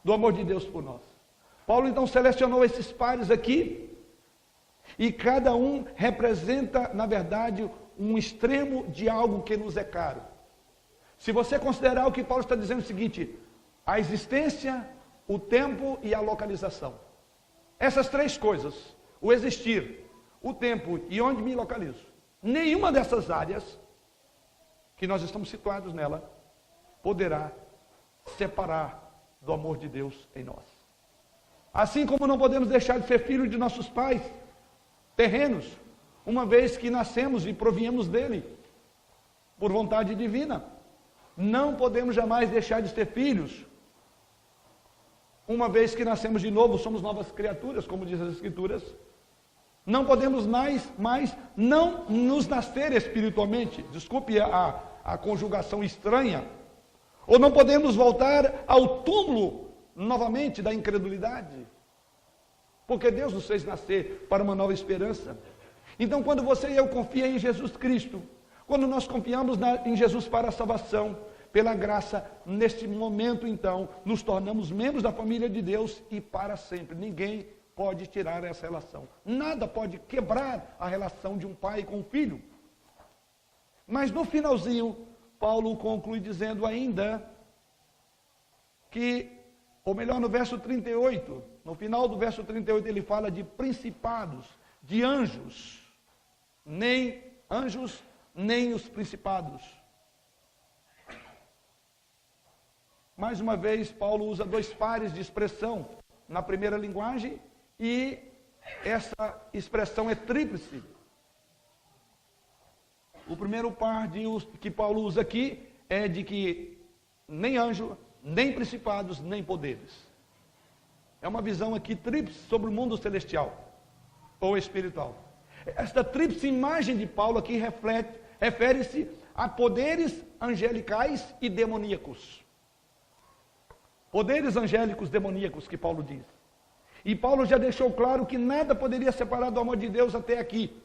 do amor de Deus por nós. Paulo então selecionou esses pares aqui, e cada um representa, na verdade, um extremo de algo que nos é caro. Se você considerar o que Paulo está dizendo é o seguinte: a existência, o tempo e a localização. Essas três coisas, o existir, o tempo e onde me localizo, nenhuma dessas áreas que nós estamos situados nela poderá separar do amor de Deus em nós. Assim como não podemos deixar de ser filhos de nossos pais terrenos, uma vez que nascemos e proviemos dele, por vontade divina. Não podemos jamais deixar de ser filhos, uma vez que nascemos de novo, somos novas criaturas, como diz as Escrituras. Não podemos mais não nos nascer espiritualmente, desculpe a conjugação estranha, ou não podemos voltar ao túmulo novamente da incredulidade, porque Deus nos fez nascer para uma nova esperança. Então, quando você e eu confiam em Jesus Cristo, quando nós confiamos em Jesus para a salvação, pela graça, neste momento então, nos tornamos membros da família de Deus e para sempre. Ninguém pode tirar essa relação. Nada pode quebrar a relação de um pai com um filho. Mas no finalzinho, Paulo conclui dizendo ainda que, ou melhor, no verso 38, no final do verso 38 ele fala de principados, de anjos. Nem anjos, nem os principados. Mais uma vez, Paulo usa dois pares de expressão na primeira linguagem e essa expressão é tríplice. O primeiro par que Paulo usa aqui é de que nem anjo, nem principados, nem poderes. É uma visão aqui tríplice sobre o mundo celestial ou espiritual. Esta tríplice imagem de Paulo aqui refere-se a poderes angelicais e demoníacos. Poderes angélicos demoníacos que Paulo diz. E Paulo já deixou claro que nada poderia separar do amor de Deus até aqui.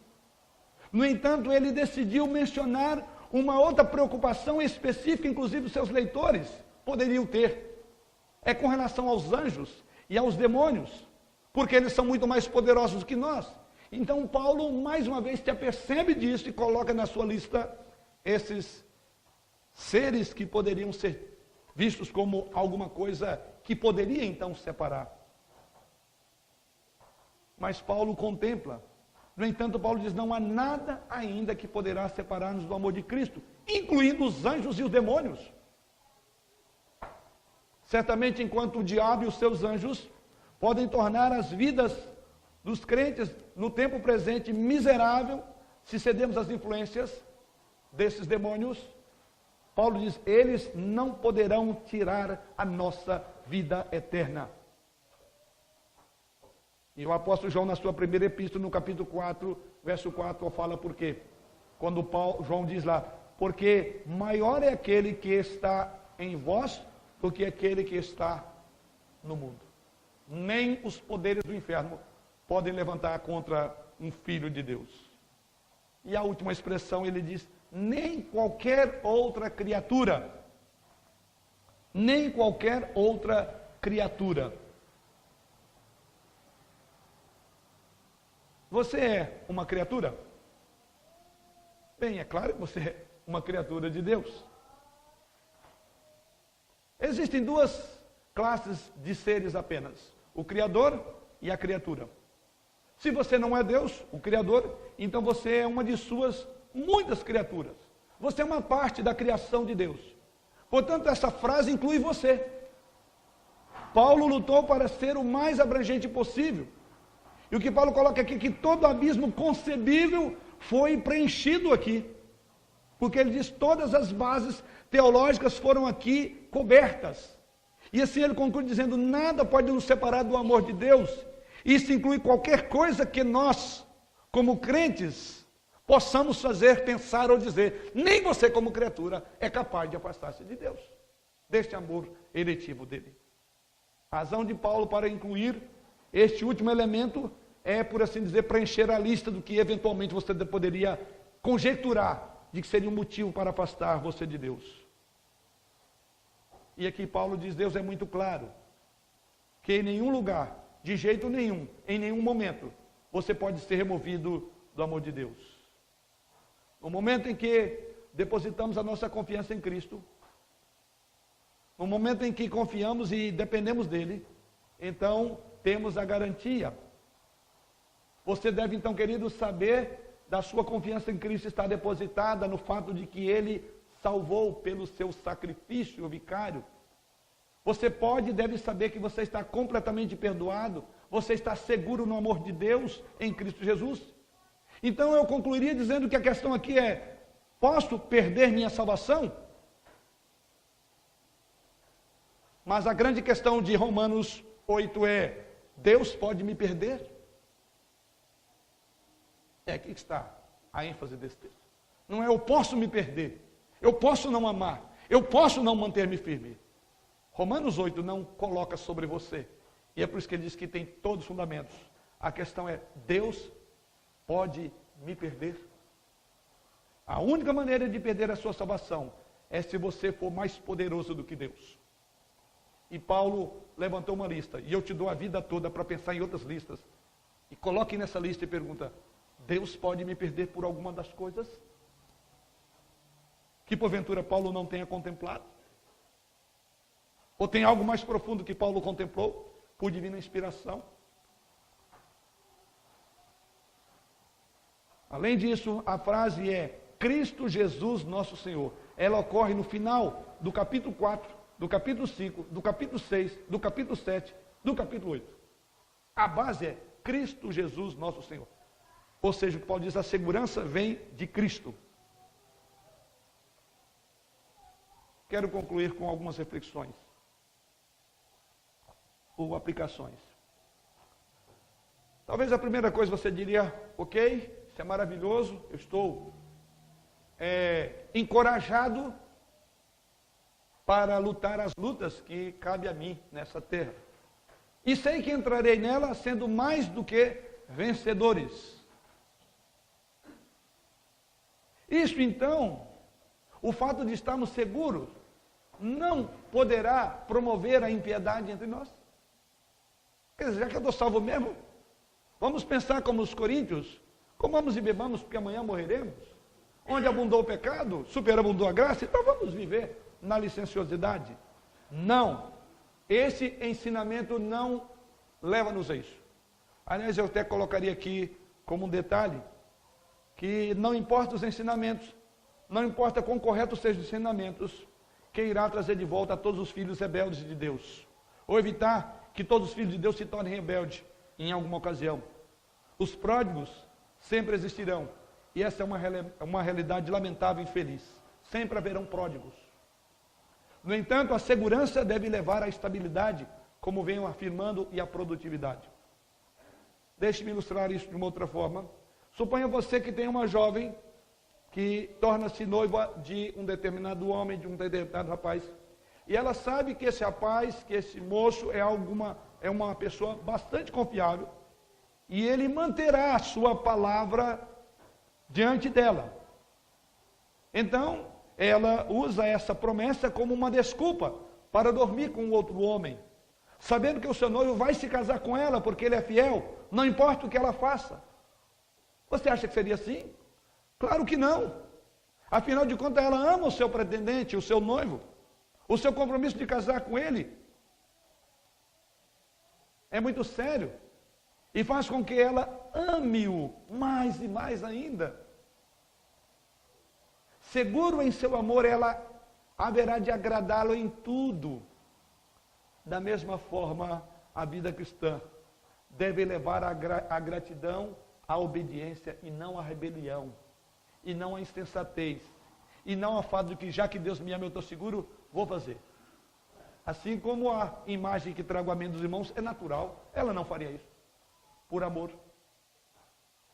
No entanto, ele decidiu mencionar uma outra preocupação específica, inclusive os seus leitores poderiam ter. É com relação aos anjos e aos demônios, porque eles são muito mais poderosos que nós. Então Paulo, mais uma vez, se apercebe disso e coloca na sua lista esses seres que poderiam ser vistos como alguma coisa que poderia então separar. Mas Paulo contempla. No entanto, Paulo diz, não há nada ainda que poderá separar-nos do amor de Cristo, incluindo os anjos e os demônios. Certamente, enquanto o diabo e os seus anjos podem tornar as vidas dos crentes no tempo presente miserável, se cedemos às influências desses demônios, Paulo diz, eles não poderão tirar a nossa vida eterna. E o apóstolo João, na sua primeira epístola, no capítulo 4, verso 4, fala por quê? Quando João diz lá, porque maior é aquele que está em vós do que aquele que está no mundo. Nem os poderes do inferno podem levantar contra um filho de Deus. E a última expressão, ele diz, nem qualquer outra criatura. Nem qualquer outra criatura. Você é uma criatura? Bem, é claro que você é uma criatura de Deus. Existem duas classes de seres apenas, o Criador e a criatura. Se você não é Deus, o Criador, então você é uma de suas muitas criaturas. Você é uma parte da criação de Deus. Portanto, essa frase inclui você. Paulo lutou para ser o mais abrangente possível. E o que Paulo coloca aqui, que todo abismo concebível foi preenchido aqui. Porque ele diz, todas as bases teológicas foram aqui cobertas. E assim ele conclui dizendo, nada pode nos separar do amor de Deus. Isso inclui qualquer coisa que nós, como crentes, possamos fazer, pensar ou dizer. Nem você, como criatura, é capaz de afastar-se de Deus, deste amor eletivo dele. A razão de Paulo para incluir este último elemento é, por assim dizer, preencher a lista do que eventualmente você poderia conjecturar de que seria um motivo para afastar você de Deus. E aqui Paulo diz, Deus é muito claro, que em nenhum lugar, de jeito nenhum, em nenhum momento, você pode ser removido do amor de Deus. No momento em que depositamos a nossa confiança em Cristo, no momento em que confiamos e dependemos dele, então temos a garantia. Você deve então, querido, saber da sua confiança em Cristo estar depositada no fato de que ele salvou pelo seu sacrifício vicário. Você pode e deve saber que você está completamente perdoado, você está seguro no amor de Deus em Cristo Jesus. Então eu concluiria dizendo que a questão aqui é, posso perder minha salvação? Mas a grande questão de Romanos 8 é, Deus pode me perder? É aqui que está a ênfase desse texto. Não é eu posso me perder, eu posso não amar, eu posso não manter-me firme. Romanos 8 não coloca sobre você. E é por isso que ele diz que tem todos os fundamentos. A questão é, Deus pode me perder? A única maneira de perder a sua salvação é se você for mais poderoso do que Deus. E Paulo levantou uma lista. E eu te dou a vida toda para pensar em outras listas. E coloque nessa lista e pergunta: Deus pode me perder por alguma das coisas que porventura Paulo não tenha contemplado? Ou tem algo mais profundo que Paulo contemplou por divina inspiração? Além disso, a frase é Cristo Jesus nosso Senhor. Ela ocorre no final do capítulo 4, do capítulo 5, do capítulo 6, do capítulo 7, do capítulo 8. A base é Cristo Jesus nosso Senhor. Ou seja, o que Paulo diz, a segurança vem de Cristo. Quero concluir com algumas reflexões ou aplicações. Talvez a primeira coisa você diria: ok, isso é maravilhoso, eu estou encorajado para lutar as lutas que cabe a mim nessa terra. E sei que entrarei nela sendo mais do que vencedores. Isso então, o fato de estarmos seguros, não poderá promover a impiedade entre nós? Quer dizer, já que eu estou salvo mesmo, vamos pensar como os coríntios: comamos e bebamos porque amanhã morreremos. Onde abundou o pecado, superabundou a graça, então vamos viver na licenciosidade. Não, esse ensinamento não leva-nos a isso. Aliás, eu até colocaria aqui como um detalhe, que não importa os ensinamentos, não importa quão corretos sejam os ensinamentos, que irá trazer de volta a todos os filhos rebeldes de Deus, ou evitar que todos os filhos de Deus se tornem rebeldes em alguma ocasião. Os pródigos sempre existirão, e essa é uma realidade lamentável e infeliz. Sempre haverão pródigos. No entanto, a segurança deve levar à estabilidade, como venho afirmando, e à produtividade. Deixe-me ilustrar isso de uma outra forma. Suponha você que tem uma jovem que torna-se noiva de um determinado homem, de um determinado rapaz, e ela sabe que esse rapaz, que esse moço é uma pessoa bastante confiável, e ele manterá a sua palavra diante dela. Então, ela usa essa promessa como uma desculpa para dormir com outro homem, sabendo que o seu noivo vai se casar com ela porque ele é fiel, não importa o que ela faça. Você acha que seria assim? Claro que não. Afinal de contas, ela ama o seu pretendente, o seu noivo. O seu compromisso de casar com ele é muito sério e faz com que ela ame-o mais e mais ainda. Seguro em seu amor, ela haverá de agradá-lo em tudo. Da mesma forma, a vida cristã deve levar a gratidão, a obediência e não a rebelião, e não a insensatez, e não a fato de que já que Deus me ama, eu estou seguro, vou fazer. Assim como a imagem que trago à mente dos irmãos é natural, ela não faria isso, por amor,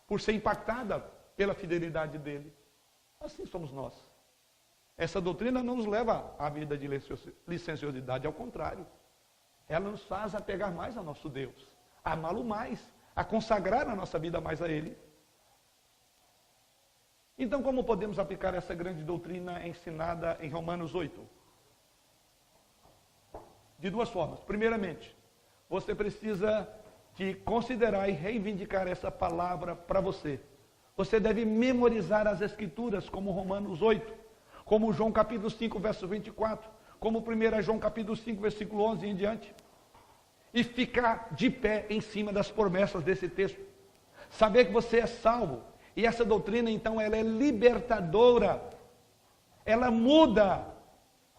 por ser impactada pela fidelidade dele. Assim somos nós. Essa doutrina não nos leva à vida de licenciosidade, ao contrário, ela nos faz apegar mais ao nosso Deus, a amá-lo mais, a consagrar a nossa vida mais a Ele. Então, como podemos aplicar essa grande doutrina ensinada em Romanos 8? De duas formas. Primeiramente, você precisa de considerar e reivindicar essa palavra para você. Você deve memorizar as Escrituras, como Romanos 8, como João capítulo 5, verso 24, como 1 João capítulo 5, versículo 11 e em diante. E ficar de pé em cima das promessas desse texto. Saber que você é salvo. E essa doutrina, então, ela é libertadora. Ela muda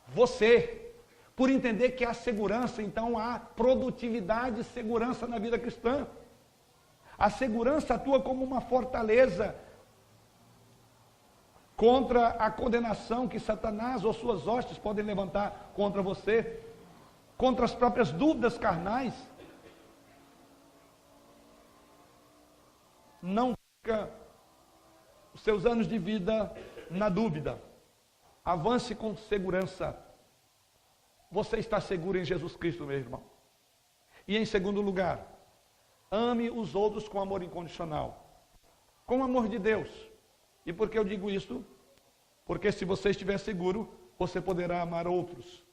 você. Por entender que há segurança, então há produtividade e segurança na vida cristã. A segurança atua como uma fortaleza contra a condenação que Satanás ou suas hostes podem levantar contra você, contra as próprias dúvidas carnais. Não fica os seus anos de vida na dúvida. Avance com segurança. Você está seguro em Jesus Cristo, meu irmão. E em segundo lugar, ame os outros com amor incondicional. Com o amor de Deus. E por que eu digo isso? Porque se você estiver seguro, você poderá amar outros.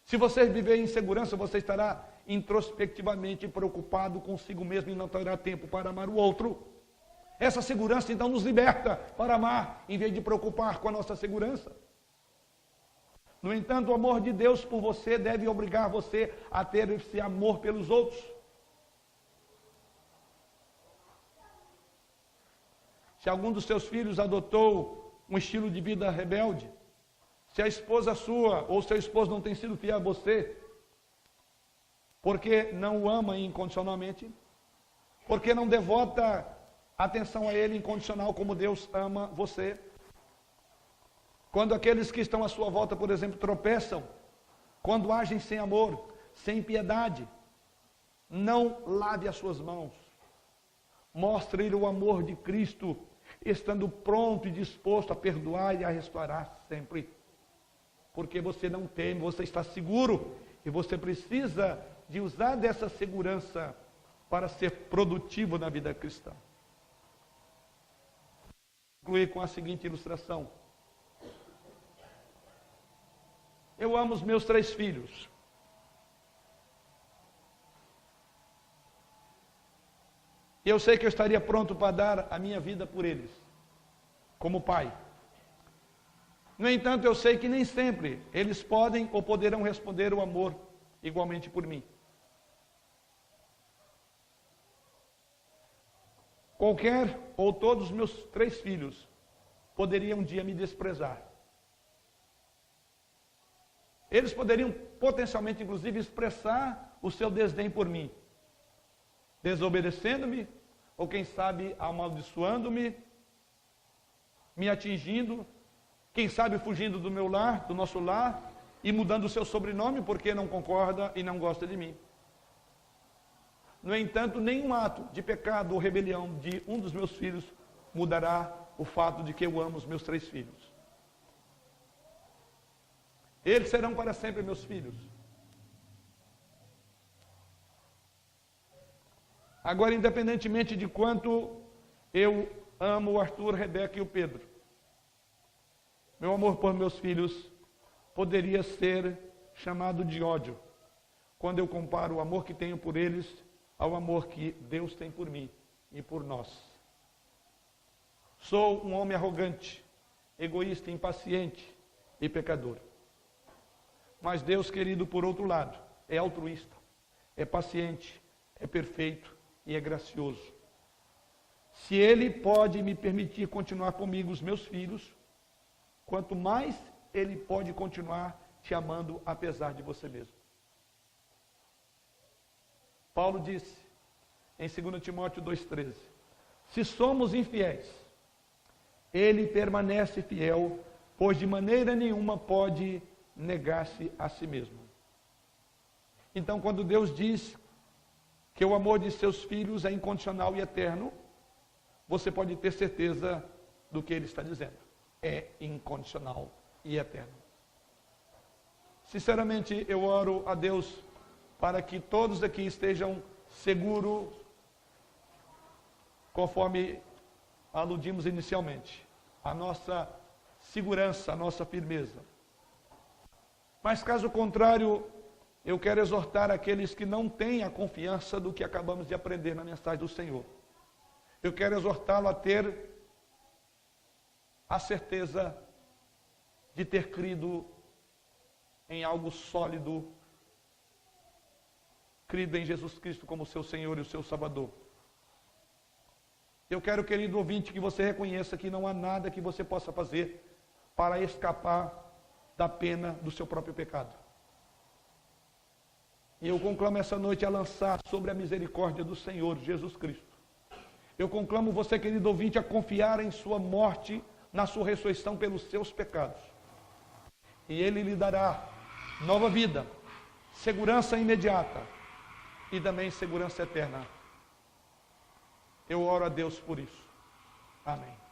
Se você viver em segurança, você estará introspectivamente preocupado consigo mesmo e não terá tempo para amar o outro. Essa segurança então nos liberta para amar, em vez de preocupar com a nossa segurança. No entanto, o amor de Deus por você deve obrigar você a ter esse amor pelos outros. Se algum dos seus filhos adotou um estilo de vida rebelde, se a esposa sua ou seu esposo não tem sido fiel a você, porque não o ama incondicionalmente, porque não devota atenção a ele incondicional como Deus ama você. Quando aqueles que estão à sua volta, por exemplo, tropeçam, quando agem sem amor, sem piedade, não lave as suas mãos. Mostre-lhe o amor de Cristo, estando pronto e disposto a perdoar e a restaurar sempre. Porque você não teme, você está seguro e você precisa de usar dessa segurança para ser produtivo na vida cristã. Vou concluir com a seguinte ilustração. Eu amo os meus 3 filhos. E eu sei que eu estaria pronto para dar a minha vida por eles, como pai. No entanto, eu sei que nem sempre eles podem ou poderão responder o amor igualmente por mim. Qualquer ou todos os meus 3 filhos poderiam um dia me desprezar. Eles poderiam potencialmente, inclusive, expressar o seu desdém por mim, desobedecendo-me, ou quem sabe amaldiçoando-me, me atingindo, quem sabe fugindo do meu lar, do nosso lar, e mudando o seu sobrenome porque não concorda e não gosta de mim. No entanto, nenhum ato de pecado ou rebelião de um dos meus filhos mudará o fato de que eu amo os meus 3 filhos. Eles serão para sempre meus filhos. Agora, independentemente de quanto eu amo o Arthur, a Rebeca e o Pedro, meu amor por meus filhos poderia ser chamado de ódio, quando eu comparo o amor que tenho por eles ao amor que Deus tem por mim e por nós. Sou um homem arrogante, egoísta, impaciente e pecador. Mas Deus, querido, por outro lado, é altruísta, é paciente, é perfeito e é gracioso. Se Ele pode me permitir continuar comigo os meus filhos, quanto mais Ele pode continuar te amando apesar de você mesmo. Paulo disse em 2 Timóteo 2,13, se somos infiéis, Ele permanece fiel, pois de maneira nenhuma pode negar-se a si mesmo. Então, quando Deus diz que o amor de seus filhos é incondicional e eterno, você pode ter certeza do que Ele está dizendo. É incondicional e eterno. Sinceramente, eu oro a Deus para que todos aqui estejam seguros, conforme aludimos inicialmente, a nossa segurança, a nossa firmeza. Mas caso contrário, eu quero exortar aqueles que não têm a confiança do que acabamos de aprender na mensagem do Senhor. Eu quero exortá-lo a ter a certeza de ter crido em algo sólido, crido em Jesus Cristo como seu Senhor e o seu Salvador. Eu quero, querido ouvinte, que você reconheça que não há nada que você possa fazer para escapar da pena do seu próprio pecado. E eu conclamo essa noite a lançar sobre a misericórdia do Senhor Jesus Cristo. Eu conclamo você, querido ouvinte, a confiar em sua morte, na sua ressurreição pelos seus pecados. E Ele lhe dará nova vida, segurança imediata e também segurança eterna. Eu oro a Deus por isso. Amém.